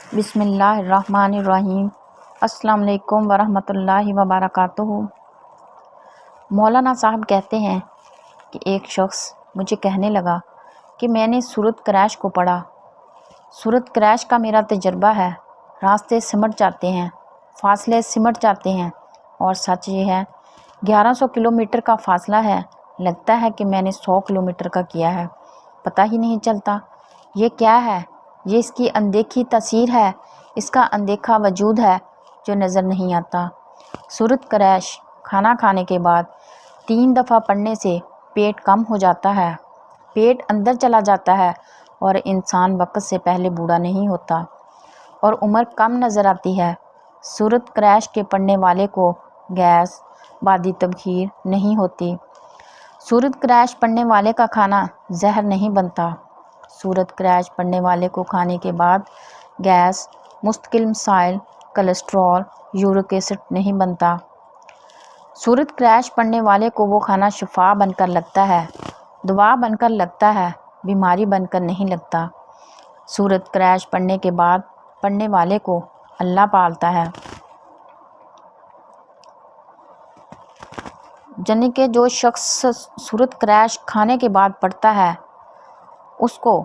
بسم اللہ الرحمن الرحیم۔ السلام علیکم ورحمۃ اللہ وبرکاتہ۔ مولانا صاحب کہتے ہیں کہ ایک شخص مجھے کہنے لگا کہ میں نے سورۃ قریش کو پڑھا۔ سورۃ قریش کا میرا تجربہ ہے، راستے سمٹ جاتے ہیں، فاصلے سمٹ جاتے ہیں، اور سچ یہ ہے 1100 کلومیٹر کا فاصلہ ہے، لگتا ہے کہ میں نے 100 کلومیٹر کا کیا ہے، پتہ ہی نہیں چلتا۔ یہ کیا ہے؟ یہ اس کی اندیکھی تاثیر ہے، اس کا اندیکھا وجود ہے جو نظر نہیں آتا۔ سورۃ قریش کھانا کھانے کے بعد 3 دفعہ پڑھنے سے پیٹ کم ہو جاتا ہے، پیٹ اندر چلا جاتا ہے اور انسان وقت سے پہلے بوڑھا نہیں ہوتا اور عمر کم نظر آتی ہے۔ سورۃ قریش کے پڑھنے والے کو گیس، بادی تبخیر نہیں ہوتی۔ سورۃ قریش پڑھنے والے کا کھانا زہر نہیں بنتا۔ سورۃ قریش پڑھنے والے کو کھانے کے بعد گیس، مستقل مسائل، کولیسٹرول، یورک ایسڈ نہیں بنتا۔ سورۃ قریش پڑھنے والے کو وہ کھانا شفا بن کر لگتا ہے، دوا بن کر لگتا ہے، بیماری بن کر نہیں لگتا۔ سورۃ قریش پڑھنے کے بعد پڑھنے والے کو اللہ پالتا ہے، یعنی کہ جو شخص سورۃ قریش کھانے کے بعد پڑھتا ہے اس کو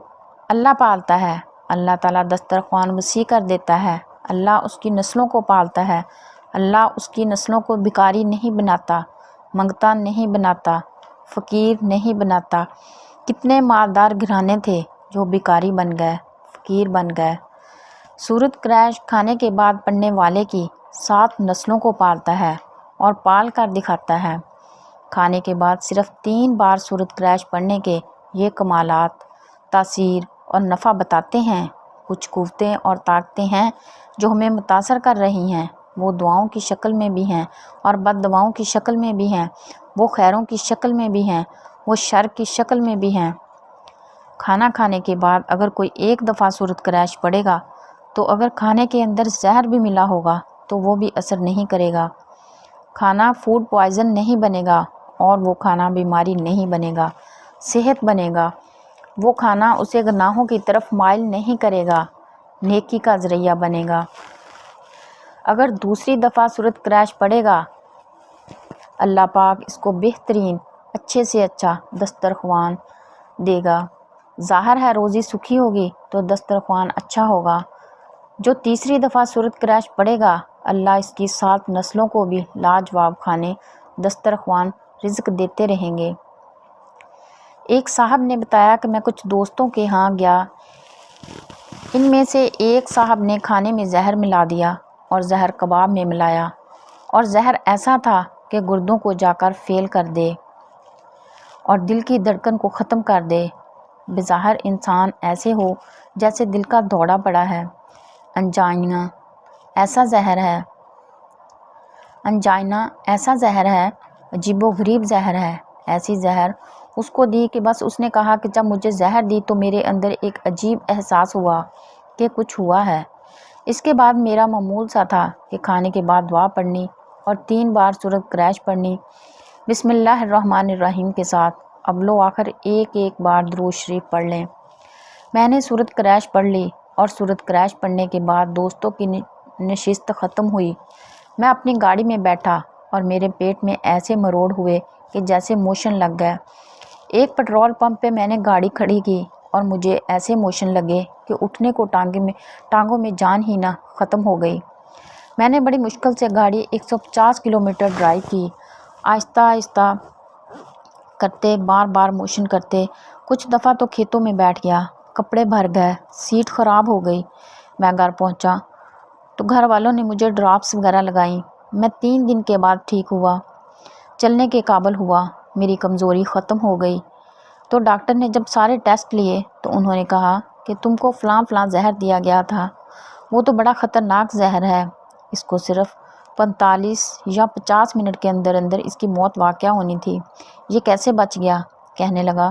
اللہ پالتا ہے۔ اللہ تعالیٰ دسترخوان وسیع کر دیتا ہے، اللہ اس کی نسلوں کو پالتا ہے، اللہ اس کی نسلوں کو بھکاری نہیں بناتا، منگتا نہیں بناتا، فقیر نہیں بناتا۔ کتنے مالدار گھرانے تھے جو بھکاری بن گئے، فقیر بن گئے۔ سورۃ قریش کھانے کے بعد پڑھنے والے کی 7 نسلوں کو پالتا ہے اور پال کر دکھاتا ہے۔ کھانے کے بعد صرف 3 بار سورۃ قریش پڑھنے کے یہ کمالات، تاثیر اور نفع بتاتے ہیں۔ کچھ قوتیں اور طاقتیں ہیں جو ہمیں متاثر کر رہی ہیں، وہ دعاؤں کی شکل میں بھی ہیں اور بد دعاؤں کی شکل میں بھی ہیں، وہ خیروں کی شکل میں بھی ہیں، وہ شر کی شکل میں بھی ہیں۔ کھانا کھانے کے بعد اگر کوئی 1 دفعہ سورۃ قریش پڑھے گا تو اگر کھانے کے اندر زہر بھی ملا ہوگا تو وہ بھی اثر نہیں کرے گا۔ کھانا فوڈ پوائزن نہیں بنے گا اور وہ کھانا بیماری نہیں بنے گا، صحت بنے گا۔ وہ کھانا اسے گناہوں کی طرف مائل نہیں کرے گا، نیکی کا ذریعہ بنے گا۔ اگر دوسری دفعہ سورۃ قریش پڑھے گا اللہ پاک اس کو بہترین، اچھے سے اچھا دسترخوان دے گا۔ ظاہر ہے روزی سکھی ہوگی تو دسترخوان اچھا ہوگا۔ جو تیسری دفعہ سورۃ قریش پڑھے گا اللہ اس کی 7 نسلوں کو بھی لاجواب کھانے، دسترخوان، رزق دیتے رہیں گے۔ ایک صاحب نے بتایا کہ میں کچھ دوستوں کے ہاں گیا، ان میں سے ایک صاحب نے کھانے میں زہر ملا دیا اور زہر کباب میں ملایا، اور زہر ایسا تھا کہ گردوں کو جا کر فیل کر دے اور دل کی دھڑکن کو ختم کر دے۔ بظاہر انسان ایسے ہو جیسے دل کا دوڑا پڑا ہے۔ انجائنا ایسا زہر ہے، انجائنا ایسا زہر ہے، عجیب و غریب زہر ہے۔ ایسی زہر اس کو دی کہ بس اس نے کہا کہ جب مجھے زہر دی تو میرے اندر ایک عجیب احساس ہوا کہ کچھ ہوا ہے۔ اس کے بعد میرا معمول سا تھا کہ کھانے کے بعد دعا پڑھنی اور 3 بار سورۃ قریش پڑھنی بسم اللہ الرحمن الرحیم کے ساتھ، اول و آخر ایک بار درود شریف پڑھ لیں۔ میں نے سورۃ قریش پڑھ لی اور سورۃ قریش پڑھنے کے بعد دوستوں کی نشست ختم ہوئی۔ میں اپنی گاڑی میں بیٹھا اور میرے پیٹ میں ایسے مروڑ ہوئے کہ جیسے موشن لگ گئے۔ ایک پٹرول پمپ پہ میں نے گاڑی کھڑی کی اور مجھے ایسے موشن لگے کہ اٹھنے کو ٹانگوں میں جان ہی نہ ختم ہو گئی۔ میں نے بڑی مشکل سے گاڑی 150 کلومیٹر ڈرائیو کی، آہستہ آہستہ کرتے، بار بار موشن کرتے۔ کچھ دفعہ تو کھیتوں میں بیٹھ گیا، کپڑے بھر گئے، سیٹ خراب ہو گئی۔ میں گھر پہنچا تو گھر والوں نے مجھے ڈراپس وغیرہ لگائیں۔ میں 3 دن کے بعد ٹھیک ہوا، چلنے کے قابل ہوا، میری کمزوری ختم ہو گئی۔ تو ڈاکٹر نے جب سارے ٹیسٹ لیے تو انہوں نے کہا کہ تم کو فلاں زہر دیا گیا تھا، وہ تو بڑا خطرناک زہر ہے، اس کو صرف 45 یا 50 منٹ کے اندر اندر اس کی موت واقع ہونی تھی، یہ کیسے بچ گیا؟ کہنے لگا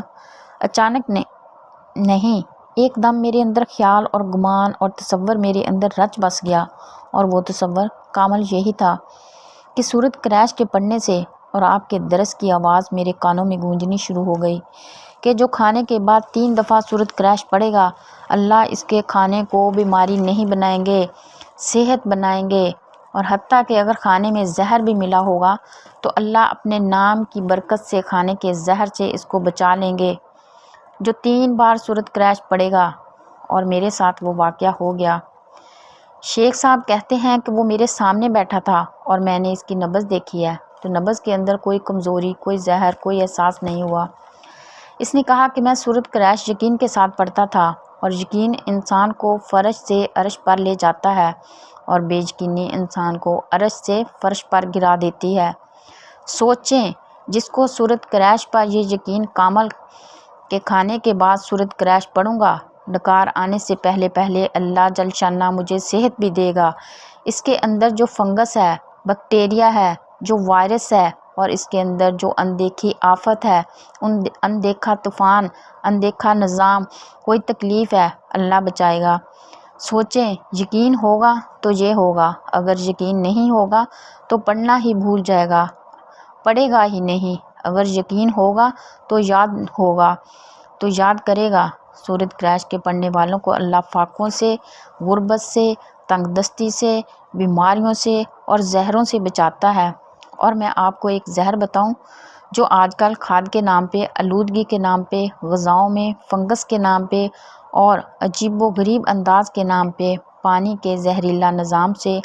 اچانک نہیں، ایک دم میرے اندر خیال اور گمان اور تصور میرے اندر رچ بس گیا، اور وہ تصور کامل یہی تھا کہ سورۃ قریش کے پڑھنے سے اور آپ کے درس کی آواز میرے کانوں میں گونجنی شروع ہو گئی۔ کہ جو کھانے کے بعد 3 دفعہ سورۃ قریش پڑھے گا، اللہ اس کے کھانے کو بیماری نہیں بنائیں گے، صحت بنائیں گے، اور حتیٰ کہ اگر کھانے میں زہر بھی ملا ہوگا تو اللہ اپنے نام کی برکت سے کھانے کے زہر سے اس کو بچا لیں گے۔ جو 3 بار سورۃ قریش پڑھے گا، اور میرے ساتھ وہ واقعہ ہو گیا۔ شیخ صاحب کہتے ہیں کہ وہ میرے سامنے بیٹھا تھا اور میں نے اس کی نبض دیکھی ہے، تو نبض کے اندر کوئی کمزوری، کوئی زہر، کوئی احساس نہیں ہوا۔ اس نے کہا کہ میں سورۃ قریش یقین کے ساتھ پڑھتا تھا، اور یقین انسان کو فرش سے عرش پر لے جاتا ہے اور بے یقینی انسان کو عرش سے فرش پر گرا دیتی ہے۔ سوچیں، جس کو سورۃ قریش پر یہ یقین کامل کہ کھانے کے بعد سورۃ قریش پڑھوں گا، ڈکار آنے سے پہلے اللہ جل شانہ مجھے صحت بھی دے گا۔ اس کے اندر جو فنگس ہے، بیکٹیریا ہے، جو وائرس ہے، اور اس کے اندر جو اندیکھی آفت ہے، اندیکھا طوفان، اندیکھا نظام، کوئی تکلیف ہے، اللہ بچائے گا۔ سوچیں، یقین ہوگا تو یہ ہوگا، اگر یقین نہیں ہوگا تو پڑھنا ہی بھول جائے گا، پڑھے گا ہی نہیں۔ اگر یقین ہوگا تو یاد ہوگا، تو یاد کرے گا۔ سورۃ قریش کے پڑھنے والوں کو اللہ فاقوں سے، غربت سے، تنگ دستی سے، بیماریوں سے اور زہروں سے بچاتا ہے۔ اور میں آپ کو ایک زہر بتاؤں جو آج کل کھاد کے نام پہ، آلودگی کے نام پہ، غذاؤں میں فنگس کے نام پہ، اور عجیب و غریب انداز کے نام پہ، پانی کے زہریلا نظام سے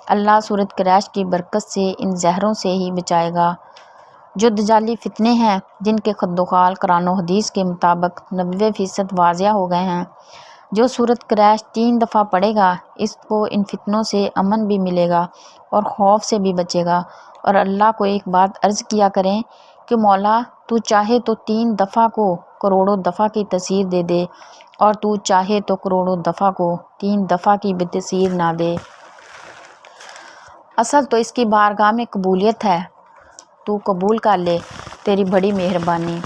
اللہ سورۃ قریش کی برکت سے ان زہروں سے ہی بچائے گا۔ جو دجالی فتنے ہیں، جن کے خد و خال قرآن و حدیث کے مطابق 90% واضح ہو گئے ہیں، جو سورۃ قریش 3 دفعہ پڑھے گا، اس کو ان فتنوں سے امن بھی ملے گا اور خوف سے بھی بچے گا۔ اور اللہ کو ایک بات عرض کیا کریں کہ مولا، تو چاہے تو 3 دفعہ کو کروڑوں دفعہ کی تاثیر دے دے، اور تو چاہے تو کروڑوں دفعہ کو 3 دفعہ کی بھی تاثیر نہ دے۔ اصل تو اس کی بارگاہ میں قبولیت ہے، تو قبول کر لے، تیری بڑی مہربانی۔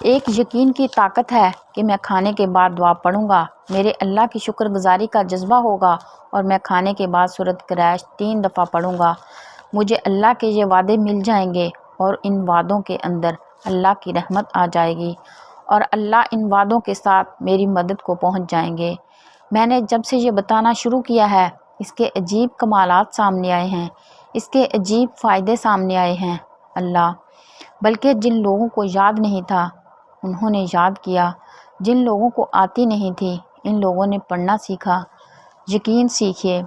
ایک یقین کی طاقت ہے کہ میں کھانے کے بعد دعا پڑھوں گا، میرے اللہ کی شکر گزاری کا جذبہ ہوگا، اور میں کھانے کے بعد سورۃ قریش 3 دفعہ پڑھوں گا۔ مجھے اللہ کے یہ وعدے مل جائیں گے، اور ان وعدوں کے اندر اللہ کی رحمت آ جائے گی، اور اللہ ان وعدوں کے ساتھ میری مدد کو پہنچ جائیں گے۔ میں نے جب سے یہ بتانا شروع کیا ہے، اس کے عجیب کمالات سامنے آئے ہیں، اس کے عجیب فائدے سامنے آئے ہیں۔ اللہ بلکہ جن لوگوں کو یاد نہیں تھا، انہوں نے یاد کیا، جن لوگوں کو آتی نہیں تھی، ان لوگوں نے پڑھنا سیکھا۔ یقین سیکھیے۔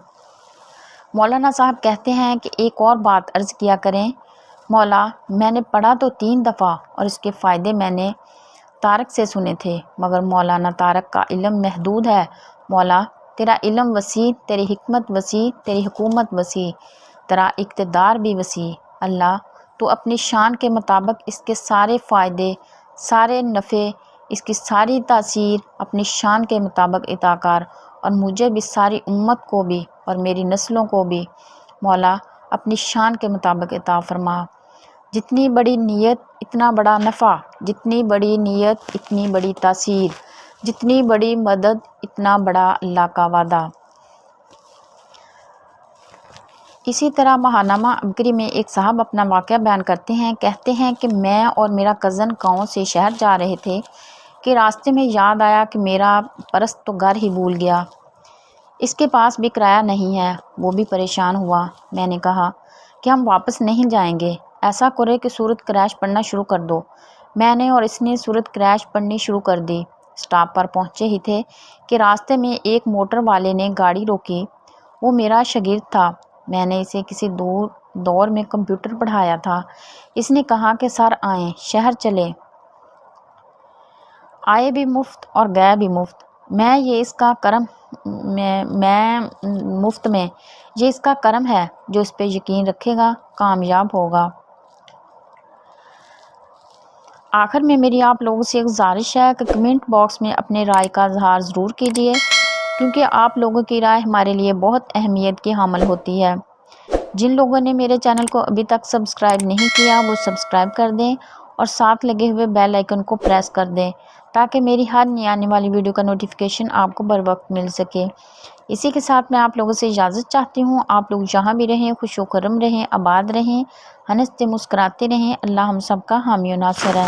مولانا صاحب کہتے ہیں کہ ایک اور بات عرض کیا کریں، مولا، میں نے پڑھا تو 3 دفعہ، اور اس کے فائدے میں نے طارق سے سنے تھے، مگر مولانا طارق کا علم محدود ہے۔ مولا، تیرا علم وسیع، تیری حکمت وسیع، تیری حکومت وسیع، تیرا اقتدار بھی وسیع۔ اللہ، تو اپنی شان کے مطابق اس کے سارے فائدے، سارے نفع، اس کی ساری تاثیر اپنی شان کے مطابق عطا کر، اور مجھے بھی، ساری امت کو بھی، اور میری نسلوں کو بھی مولا اپنی شان کے مطابق عطا فرما۔ جتنی بڑی نیت اتنا بڑا نفع، جتنی بڑی نیت اتنی بڑی تاثیر، جتنی بڑی مدد اتنا بڑا اللہ کا وعدہ۔ اسی طرح ماہنامہ عبقری میں ایک صاحب اپنا واقعہ بیان کرتے ہیں، کہتے ہیں کہ میں اور میرا کزن گاؤں سے شہر جا رہے تھے کہ راستے میں یاد آیا کہ میرا پرست تو گھر ہی بھول گیا، اس کے پاس بھی کرایہ نہیں ہے۔ وہ بھی پریشان ہوا۔ میں نے کہا کہ ہم واپس نہیں جائیں گے، ایسا کرے کہ سورۃ قریش پڑھنا شروع کر دو۔ میں نے اور اس نے سورۃ قریش پڑھنی شروع کر دی۔ سٹاپ پر پہنچے ہی تھے کہ راستے میں ایک موٹر والے نے گاڑی روکی۔ وہ میرا شاگرد تھا، میں نے اسے کسی دور میں کمپیوٹر پڑھایا تھا۔ اس نے کہا کہ سر آئیں، شہر چلیں، آئے بھی مفت اور گئے بھی مفت میں، یہ اس کا کرم یہ اس کا کرم ہے، جو اس پہ یقین رکھے گا کامیاب ہوگا۔ آخر میں میری آپ لوگوں سے گزارش ہے کہ کمنٹ باکس میں اپنے رائے کا اظہار ضرور کیجیے، کیونکہ آپ لوگوں کی رائے ہمارے لیے بہت اہمیت کی حامل ہوتی ہے۔ جن لوگوں نے میرے چینل کو ابھی تک سبسکرائب نہیں کیا، وہ سبسکرائب کر دیں، اور ساتھ لگے ہوئے بیل آئیکن کو پریس کر دیں، تاکہ میری ہر نئی آنے والی ویڈیو کا نوٹیفیکیشن آپ کو بر وقت مل سکے۔ اسی کے ساتھ میں آپ لوگوں سے اجازت چاہتی ہوں۔ آپ لوگ جہاں بھی رہیں، خوش و خرم رہیں، آباد رہیں، ہنستے مسکراتے رہیں۔ اللہ ہم سب کا حامی و ناصر ہے۔